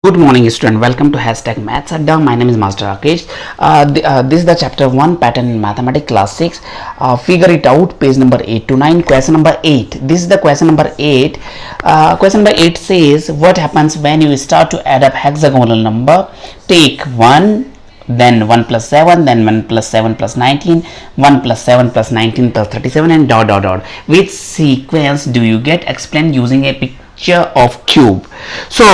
Good morning, student. Welcome to hashtag Maths Adda. My name is Master Rakesh. This is the chapter 1 pattern in mathematics class 6. Figure it out, page number 8 to 9. Question number 8. This is the question number 8. Question number 8 says, what happens when you start to add up hexagonal number? Take 1, then 1 plus 7, then 1 plus 7 plus 19, 1 plus 7 plus 19 plus 37 and dot dot dot. Which sequence do you get? Explain using a picture of cube. So,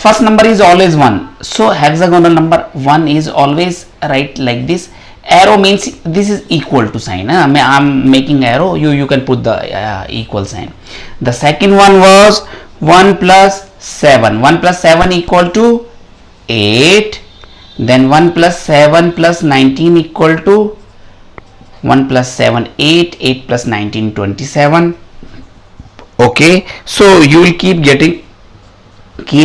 first number is always 1, so hexagonal number 1 is always right like this. Arrow means this is equal to sign. I'm making arrow, you can put the equal sign. The second one was 1 plus 7, 1 plus 7 equal to 8, then 1 plus 7 plus 19 equal to 1 plus 7 8, 8 plus 19 27. Okay, so you will keep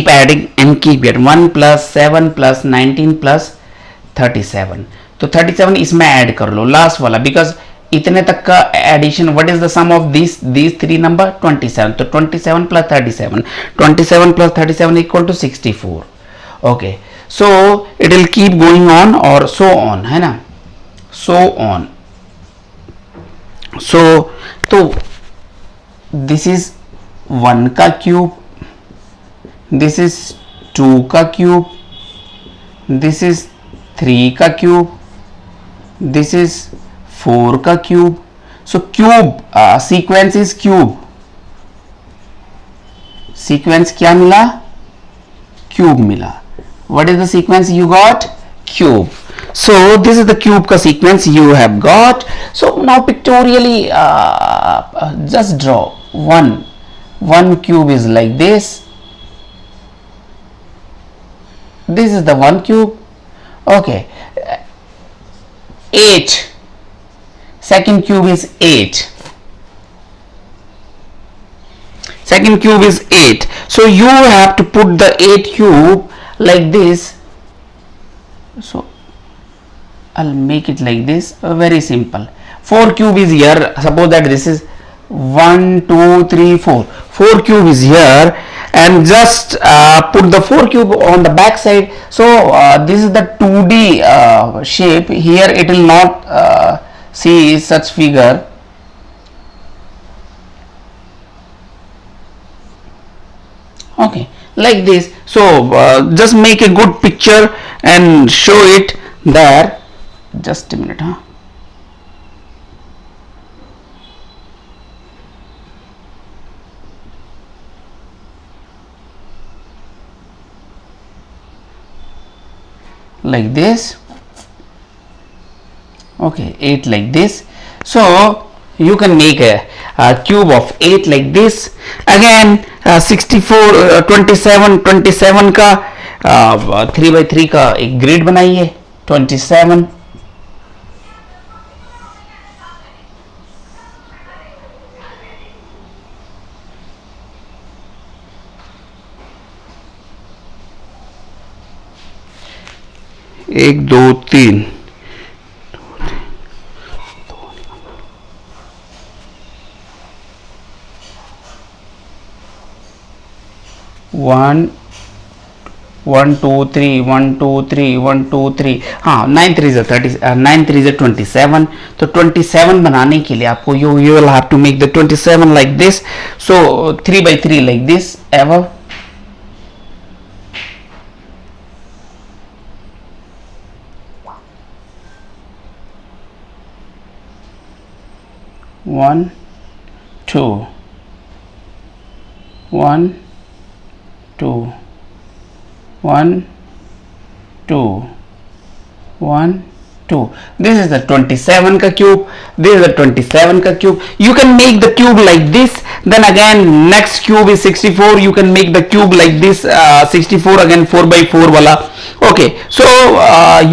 adding and keep getting 1 plus 7 plus 19 plus 37. तो 37 इसमें add कर लो last वाला, because इतने तक का addition. What is the sum of these three number? 27. तो 27 plus 37, 27 plus 37 equal to 64. Okay, so it will keep going on or so on, है ना, so on. So तो this is 1 का क्यूब, this is 2 का cube, this is 3 का cube, this is 4 का cube. So cube sequence is cube. Sequence क्या मिला? Cube मिला. What is the sequence you got? Cube. So this is the cube का sequence you have got. So now pictorially just draw one cube is like this. This is the one cube. Okay, 8. Second cube is 8. Second cube is 8. So you have to put the 8 cube like this. So I'll make it like this. Very simple. 4 cube is here. Suppose that this is 1 2 3 4. 4 cube is here, and just put the 4 cube on the back side. So this is the 2D shape. Here it will not see such figure. Okay, like this. So just make a good picture and show it there. Just a minute, like this. Okay, 8 like this. So you can make a cube of 8 like this. Again 64 27 का 3/3 का एक grid बनाइए. 27, एक दो तीन, 1 1 2 3 1 2 3 1 2 3. हाँ, 9 3 is 30, 9 3 is 27. तो 27 बनाने के लिए आपको you will have to make the 27 like this. So 3/3 like this above. One, two, 1 2 1 2 1 2. This is the 27 का cube. This is the 27 का cube. You can make the cube like this. Then again next cube is 64. You can make the cube like this. 64 again 4/4 वाला. Okay, so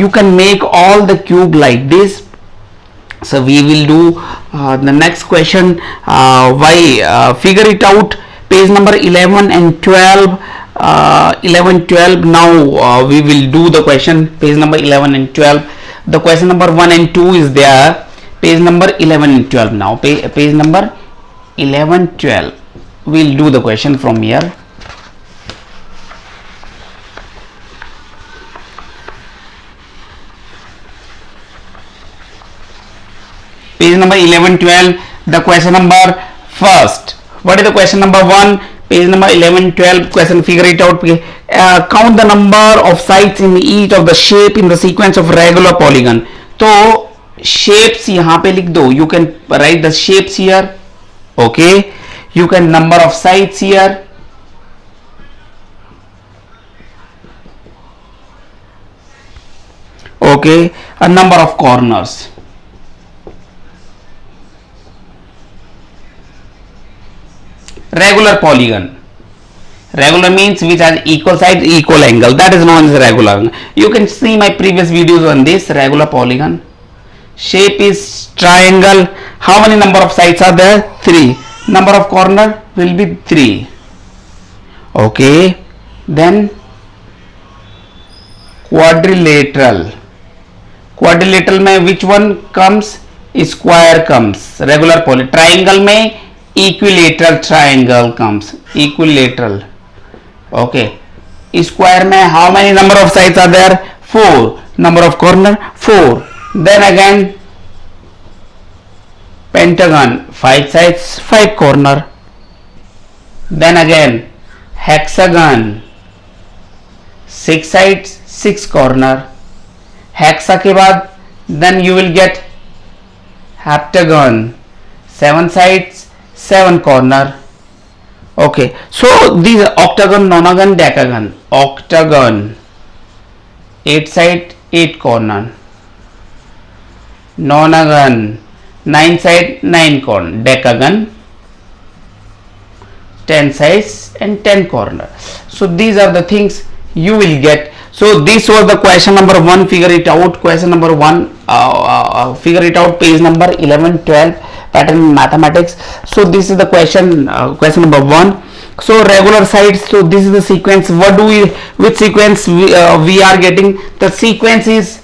you can make all the cube like this. So we will do the next question. Figure it out, page number 11 and 12. 11 12. Now we will do the question, page number 11 and 12. The question number 1 and 2 is there, page number 11 and 12. Now page number 11 12 we'll do the question from here. page number 11 12, the question number first. What is the question number 1? Page number 11 12, question, figure it out. Count the number of sides in each of the shape in the sequence of regular polygon. तो shapes यहाँ पे लिख दो. You can write the shapes here. Okay, you can number of sides here. Okay, a number of corners. Regular polygon. Regular means which has equal sides, equal angle. That is known as regular. You can see my previous videos on this regular polygon. Shape is triangle. How many number of sides are there? 3. Number of corner will be 3. Okay. Then quadrilateral. Quadrilateral में which one comes? Square comes. Regular poly. Triangle में equilateral triangle comes. Equilateral. Okay. Square में how many number of sides are there? 4. Number of corner 4. Then again pentagon, 5 sides 5 corner. Then again hexagon, 6 sides 6 corner. Hexa के बाद then you will get heptagon, 7 sides 7 corner. Okay, so these are octagon, nonagon, decagon. Octagon, 8 side 8 corner. Nonagon, 9 side 9 corner. Decagon, 10 sides and 10 corner. So these are the things you will get. So this was the question number 1. Figure it out. Question number 1. Figure it out. Page number 11 12. Pattern in mathematics. So this is the question. Question number 1. So regular sides. So this is the sequence. What do we? Which sequence we are getting? The sequence is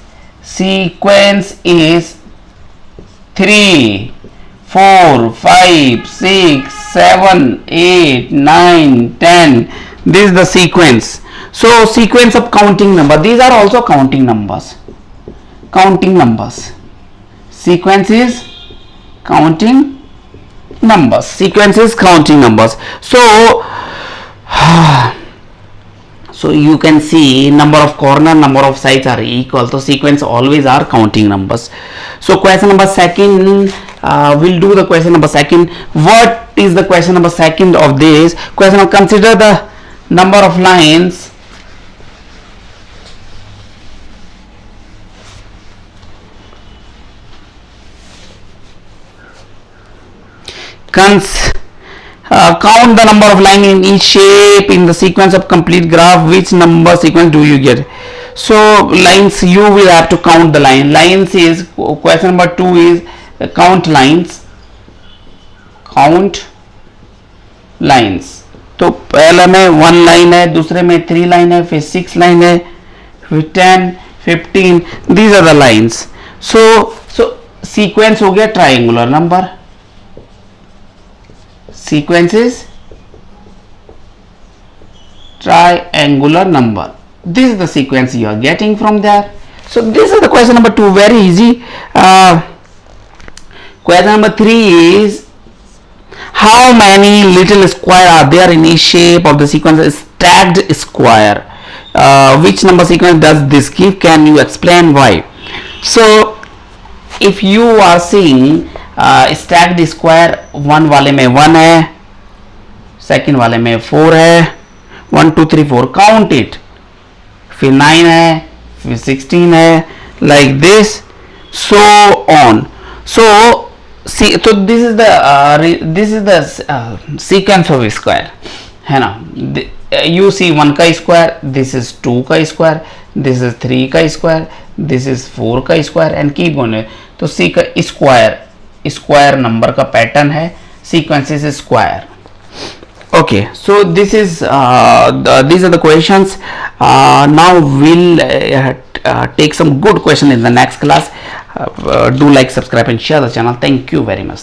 3 4 5 6 7 8 9 10. This is the sequence. So sequence of counting number. These are also counting numbers. Counting numbers. Sequence is counting numbers. Sequence is counting numbers. So you can see number of corner, number of sides are equal. So sequence always are counting numbers. So question number 2, we'll do the question number 2. What is the question number 2 of this question? Consider the number of lines count the number of lines in each shape in the sequence of complete graph. Which number sequence do you get? So lines, you will have to count the line. Lines is question number 2 is count lines. Count lines. तो पहला में 1 line है, दूसरे में 3 line है, फिर 6 line है, फिर 10 15. These are the lines. So sequence हो गया triangular number. Sequence is triangular number. This is the sequence you are getting from there. So this is the question number 2. Very easy. Question number 3 is how many little square are there in each shape of the sequence? Stacked square. Which number sequence does this give? Can you explain why? So if you are seeing stacked square, 1 वाले में 1 है, second वाले में 4 है, 1 2 3 4 count it, फिर 9 है, फिर 16 है, like this, so on. So see, so this is the sequence of square, है ना. You see 1 का square, this is 2 का square, this is 3 का square, this is 4 का square and keep on. तो C का square number का pattern है, sequence is square. Okay, so this is these are the questions. Now we'll take some good question in the next class. Do like, subscribe and share the channel. Thank you very much.